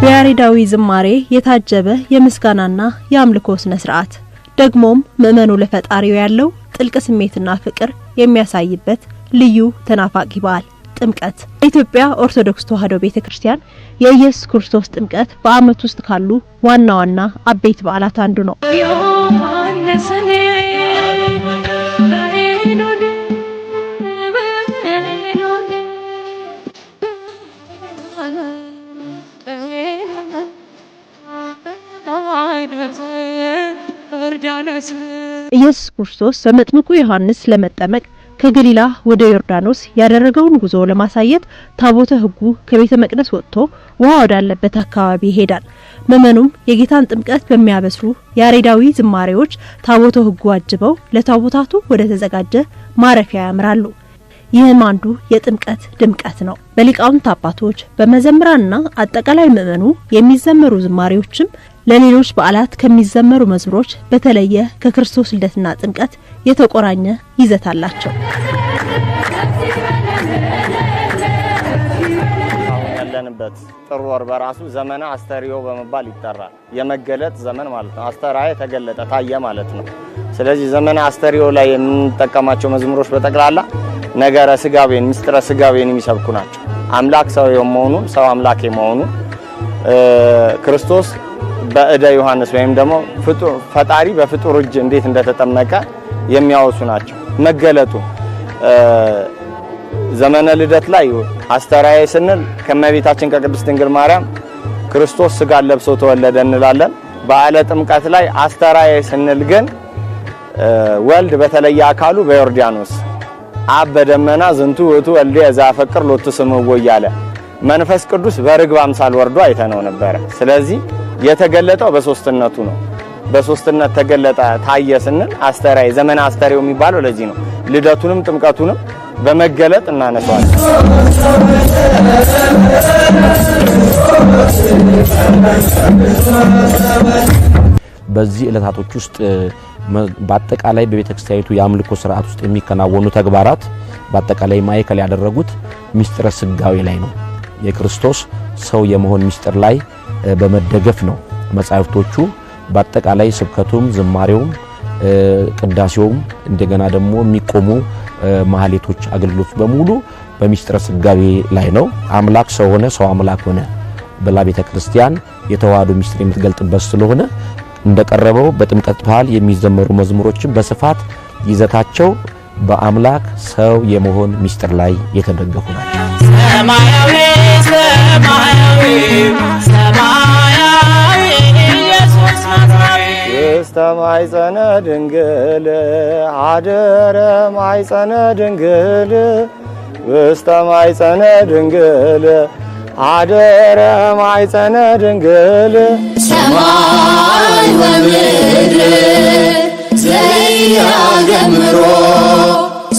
በያሬዳዊ ዝማሬ የታጀበ የምስጋናና የአምልኮ ስነ ስርዓት ደግሞም ምእመኑ ለፈጣሪው ያለው ጥልቅ ስሜትና ፍቅር የሚያሳይበት ልዩ ተናፋቂ በዓል ጥምቀት። የኢትዮጵያ ኦርቶዶክስ ተዋሕዶ ቤተክርስቲያን የኢየሱስ ክርስቶስ ጥምቀት በዓመት ውስጥ ካሉ ዋና ዋና አበይት በዓላት አንዱ ነው። ኢየሱስ ክርስቶስ በመጥምቁ ዮሐንስ ለመጠመቅ ከገሊላ ወደ ዮርዳኖስ ያደረገውን ጉዞ ለማሳየት ታቦተ ሕጉ ከቤተ መቅደስ ወጥቶ ውሃ ወዳለበት አካባቢ ይሄዳል። ምእመኑም የጌታን ጥምቀት በሚያበስሩ ያሬዳዊ ዝማሬዎች ታቦተ ሕጉ አጅበው ለታቦታቱ ወደ ተዘጋጀ ማረፊያ ያምራሉ። ይህም አንዱ የጥምቀት ድምቀት ነው። በሊቃውንት አባቶች በመዘምራንና አጠቃላይ ምእመኑ የሚዘመሩ ዝማሬዎችም ለሌሎች በዓላት ከሚዘመሩ መዝሙሮች በተለየ ከክርስቶስ ልደትና ጥምቀት የተቆራኘ ይዘት አላቸው። ያለንበት ጥር ወር በራሱ ዘመነ አስተርእዮ በመባል ይጠራል። የመገለጥ ዘመን ማለት ነው። አስተርአየ ተገለጠ ታየ ማለት ነው። ስለዚህ ዘመነ አስተርእዮ ላይ የምንጠቀማቸው መዝሙሮች በጠቅላላ ነገረ ስጋዌን ምስጢረ ስጋዌን የሚሰብኩ ናቸው። አምላክ ሰው የመሆኑን ሰው አምላክ የመሆኑን ክርስቶስ በእደ ዮሐንስ ወይም ደግሞ ፈጣሪ በፍጡር እጅ እንዴት እንደተጠመቀ የሚያወሱ ናቸው። መገለጡ ዘመነ ልደት ላይ አስተርአየ ስንል ከመቤታችን ከቅድስት ድንግል ማርያም ክርስቶስ ስጋ ለብሶ ተወለደ እንላለን። በዓለ ጥምቀት ላይ አስተርአየ ስንል ግን ወልድ በተለየ አካሉ በዮርዳኖስ አብ በደመና ዝንቱ ውእቱ ወልደ ዘአፈቅር ሎቱ ስምዖ እያለ መንፈስ ቅዱስ በርግብ አምሳል ወርዶ አይተነው ነበር። ስለዚህ የተገለጠው በሶስትነቱ ነው። በሶስትነት ተገለጠ ታየ ስንል አስተርአየ ዘመነ አስተርእዮ የሚባለው ለዚህ ነው። ልደቱንም ጥምቀቱንም በመገለጥ እናነሳዋለን። በዚህ ዕለታቶች ውስጥ በአጠቃላይ በቤተክርስቲያኒቱ የአምልኮ ስርዓት ውስጥ የሚከናወኑ ተግባራት በአጠቃላይ ማዕከል ያደረጉት ምስጢረ ስጋዌ ላይ ነው። የክርስቶስ ሰው የመሆን ምስጢር ላይ በመደገፍ ነው መጻሕፍቶቹ በአጠቃላይ ስብከቱም ዝማሬውም ቅዳሴውም እንደገና ደግሞ የሚቆሙ ማህሌቶች አገልግሎት በሙሉ በምስጢረ ስጋዌ ላይ ነው። አምላክ ሰው ሆነ ሰው አምላክ ሆነ ብላ ቤተክርስቲያን የተዋህዶ ምስጢር የምትገልጥበት ስለሆነ እንደቀረበው በጥምቀት በዓል የሚዘመሩ መዝሙሮችን በስፋት ይዘታቸው በአምላክ ሰው የመሆን ምስጢር ላይ የተደገፉ ናቸው። ሰማያዊ ሰማያዊ ሰማያዊ ኢየሱስ ናዝራዊ ውስተ ማኅፀነ ድንግል አደረ ማኅፀነ ድንግል ውስተ ማኅፀነ ድንግል አደረ ማኅፀነ ድንግል ሰማይ ወምድር ዘያገምሮ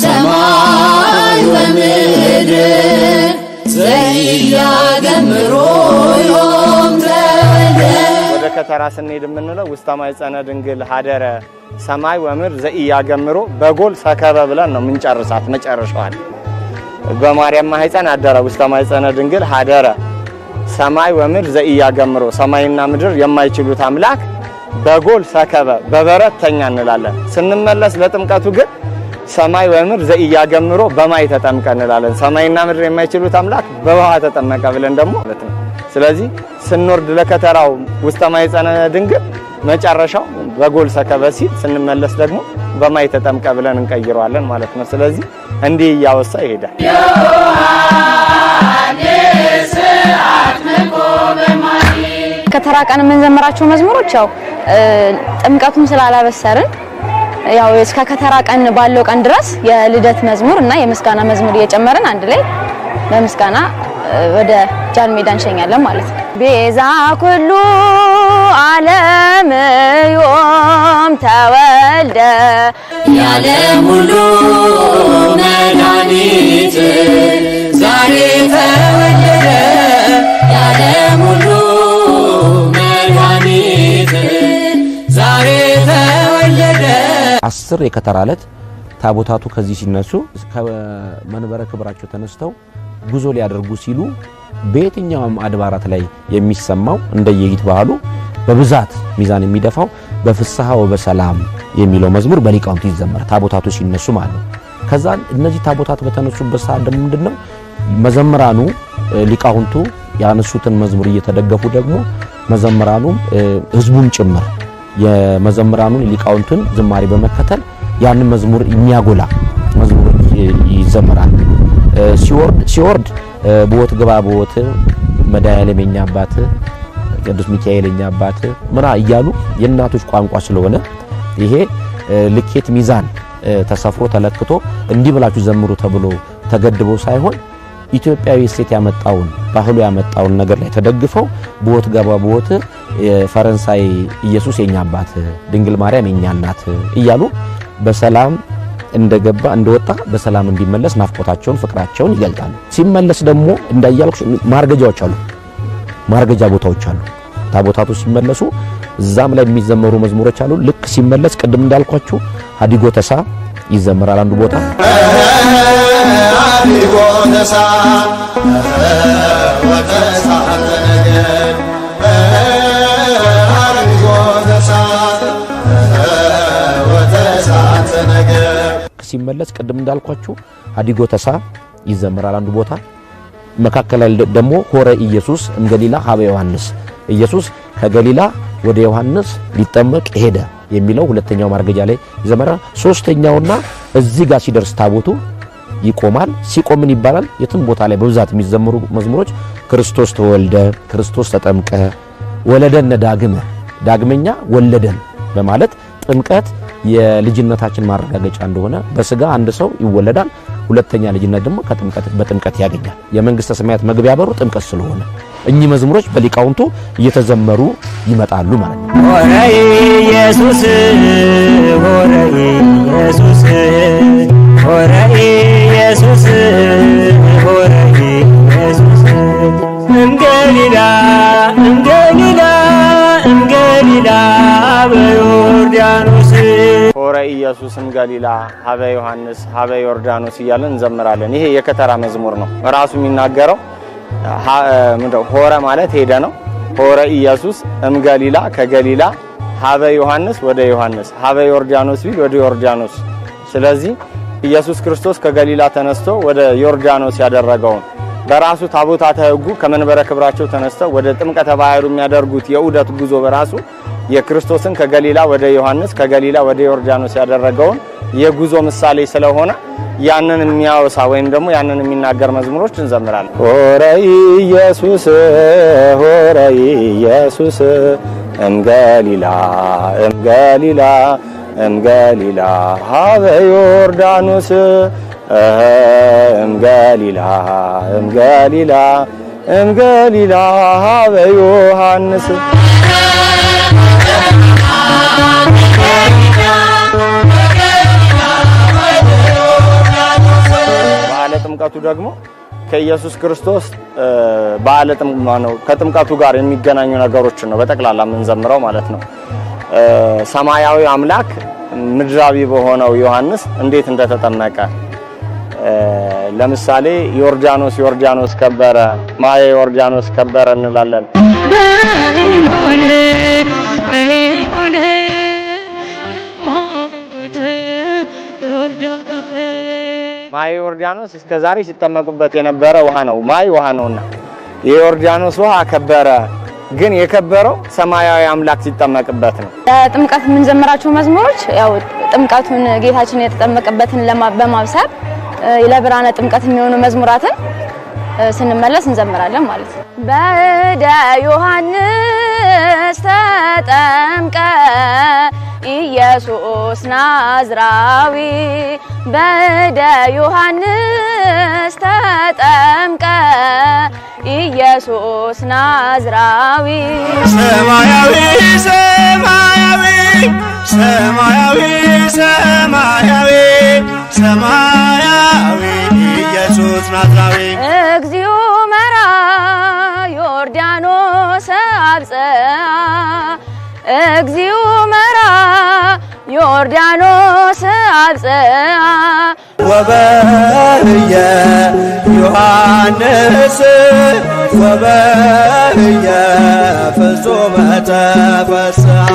ሰማይ ወምድር ዘያገምሮ ዮም ተወልደ። ወደ ከተራ ስንሄድ የምንለው ውስተ ማኅፀነ ድንግል አደረ ሰማይ ወምድር ዘያገምሮ በጎል ሰከበ ብለን ነው የምንጨርሳት መጨረሻዋል። በማርያም ማኅፀን አደረ ውስተ ማኅፀነ ድንግል አደረ ሰማይ ወምድር ዘኢያገምሮ ሰማይና ምድር የማይችሉት አምላክ በጎል ሰከበ በበረት ተኛ እንላለን። ስንመለስ ለጥምቀቱ ግን ሰማይ ወምድር ዘኢያገምሮ በማይ ተጠምቀ እንላለን። ሰማይና ምድር የማይችሉት አምላክ በውሃ ተጠመቀ ብለን ደግሞ ማለት ነው። ስለዚህ ስንወርድ ለከተራው ውስተ ማኅፀነ ድንግል መጨረሻው በጎል ሰከበ ሲል ስንመለስ ደግሞ በማይ ተጠምቀ ብለን እንቀይረዋለን ማለት ነው። ስለዚህ እንዲህ እያወሳ ይሄዳል። ከተራ ቀን የምንዘምራቸው መዝሙሮች ያው ጥምቀቱን ስላላበሰርን ያው እስከ ከተራ ቀን ባለው ቀን ድረስ የልደት መዝሙር እና የምስጋና መዝሙር እየጨመርን አንድ ላይ በምስጋና ወደ ጃን ሜዳ እንሸኛለን ማለት ነው። ቤዛ ኩሉ ዓለም ዮም ተወልደ የዓለም ሁሉ መድኃኒት ዛሬ ተወለደ የዓለም ሁሉ መድኃኒት ዛሬ ተወለደ። 10 የከተራ ዕለት ታቦታቱ ከዚህ ሲነሱ ከመንበረ ክብራቸው ተነስተው ጉዞ ሊያደርጉ ሲሉ በየትኛውም አድባራት ላይ የሚሰማው እንደየይት ባህሉ በብዛት ሚዛን የሚደፋው በፍስሐ ወበሰላም የሚለው መዝሙር በሊቃውንት ይዘመራል። ታቦታቱ ሲነሱ ማለት ነው። ከዛ እነዚህ ታቦታት በተነሱበት ሰዓት ደግሞ ምንድነው መዘምራኑ ሊቃውንቱ ያነሱትን መዝሙር እየተደገፉ ደግሞ መዘምራኑ ህዝቡን ጭምር የመዘምራኑን ሊቃውንቱን ዝማሬ በመከተል ያን መዝሙር የሚያጎላ መዝሙር ይዘመራል። ሲወርድ ቦት ግባ ቦት መድኃኔዓለም የኛ አባት ቅዱስ ሚካኤል የኛ አባት ምራ እያሉ የእናቶች ቋንቋ ስለሆነ ይሄ ልኬት ሚዛን ተሰፍሮ ተለክቶ እንዲህ ብላችሁ ዘምሩ ተብሎ ተገድቦ ሳይሆን ኢትዮጵያዊ ሴት ያመጣውን ባህሉ ያመጣውን ነገር ላይ ተደግፈው ቦት ገባ ቦት ፈረንሳይ ኢየሱስ የኛ አባት ድንግል ማርያም የኛ እናት እያሉ በሰላም እንደገባ እንደወጣ በሰላም እንዲመለስ ናፍቆታቸውን ፍቅራቸውን ይገልጣሉ። ሲመለስ ደግሞ እንዳያልኩ ማርገጃዎች አሉ፣ ማርገጃ ቦታዎች አሉ። ታቦታቱ ሲመለሱ እዛም ላይ የሚዘመሩ መዝሙሮች አሉ። ልክ ሲመለስ ቅድም እንዳልኳችሁ ሀዲጎ ተሳ ይዘመራል አንዱ ቦታ ሀዲጎ ተሳ ወተሳ ተነገር ሀዲጎ ተሳ ወተሳ ተነገር ሲመለስ ቅድም እንዳልኳችሁ ሀዲጎ ተሳ ይዘመራል አንዱ ቦታ። መካከል ላይ ደግሞ ሆረ ኢየሱስ እምገሊላ ሀበ ዮሐንስ ኢየሱስ ከገሊላ ወደ ዮሐንስ ሊጠመቅ ሄደ የሚለው ሁለተኛው ማርገጃ ላይ ይዘመራል። ሶስተኛውና እዚህ ጋር ሲደርስ ታቦቱ ይቆማል። ሲቆም ምን ይባላል? የትም ቦታ ላይ በብዛት የሚዘመሩ መዝሙሮች ክርስቶስ ተወልደ፣ ክርስቶስ ተጠምቀ፣ ወለደን ዳግመ ዳግመኛ ወለደን በማለት ጥምቀት የልጅነታችን ማረጋገጫ እንደሆነ በስጋ አንድ ሰው ይወለዳል። ሁለተኛ ልጅነት ደግሞ በጥምቀት ያገኛል። የመንግስተ ሰማያት መግቢያ በሩ ጥምቀት ስለሆነ እኚህ መዝሙሮች በሊቃውንቱ እየተዘመሩ ይመጣሉ ማለት ነው። ሆረ ኢየሱስ ሆረ ኢየሱስ ሆረ ኢየሱስ ሆረ ኢየሱስ እምገሊላ እምገሊላ እምገሊላ በዮርዳኖስ ሆረ ኢየሱስም ገሊላ ሀበ ዮሐንስ ሀበ ዮርዳኖስ እያለን እንዘምራለን። ይሄ የከተራ መዝሙር ነው። ራሱ የሚናገረው ሆረ ማለት ሄደ ነው። ሆረ ኢየሱስ እምገሊላ ከገሊላ ሀበ ዮሐንስ ወደ ዮሐንስ ሀበ ዮርዳኖስ ቢል ወደ ዮርዳኖስ። ስለዚህ ኢየሱስ ክርስቶስ ከገሊላ ተነስቶ ወደ ዮርዳኖስ ያደረገውን በራሱ ታቦታተ ሕጉ ከመንበረ ክብራቸው ተነስተው ወደ ጥምቀተ ባህሩ የሚያደርጉት የዑደት ጉዞ በራሱ የክርስቶስን ከገሊላ ወደ ዮሐንስ ከገሊላ ወደ ዮርዳኖስ ያደረገውን የጉዞ ምሳሌ ስለሆነ ያንን የሚያወሳ ወይም ደግሞ ያንን የሚናገር መዝሙሮች እንዘምራለን። ሆረ ኢየሱስ ሆረ ኢየሱስ እምገሊላ እምገሊላ እምገሊላ ሀበ ዮርዳኖስ እምገሊላ እምገሊላ እምገሊላ ሀበ ዮሐንስ ጥምቀቱ ደግሞ ከኢየሱስ ክርስቶስ በዓለ ጥምቀቱ ነው። ከጥምቀቱ ጋር የሚገናኙ ነገሮችን ነው በጠቅላላ የምንዘምረው ማለት ነው። ሰማያዊ አምላክ ምድራዊ በሆነው ዮሐንስ እንዴት እንደተጠመቀ ለምሳሌ ዮርዳኖስ ከበረ ማየ ዮርዳኖስ ከበረ እንላለን። ማየ ዮርዳኖስ እስከዛሬ ሲጠመቁበት የነበረ ውሃ ነው። ማይ ውሃ ነውና የዮርዳኖስ ውሃ ከበረ። ግን የከበረው ሰማያዊ አምላክ ሲጠመቅበት ነው። ለጥምቀት የምንዘምራቸው መዝሙሮች ያው ጥምቀቱን ጌታችን የተጠመቀበትን በማብሰር ለብርሃነ ጥምቀት የሚሆኑ መዝሙራትን ስንመለስ እንዘምራለን ማለት ነው። በእደ ዮሐንስ ተጠምቀ ኢየሱስ ናዝራዊ በእደ ዮሐንስ ተጠምቀ ኢየሱስ ናዝራዊ ሰማያዊ ሰማያዊ ሰማያዊ ሰማያዊ ሰማያዊ ኢየሱስ ናዝራዊ እግዚኦ መራ ዮርዳኖስ አብጽአ እግዚኦ መራ ዮርዳኖስ አብጽአ ወበየ ዮሐንስ ወበህየ ፍጹመ ተፈስሐ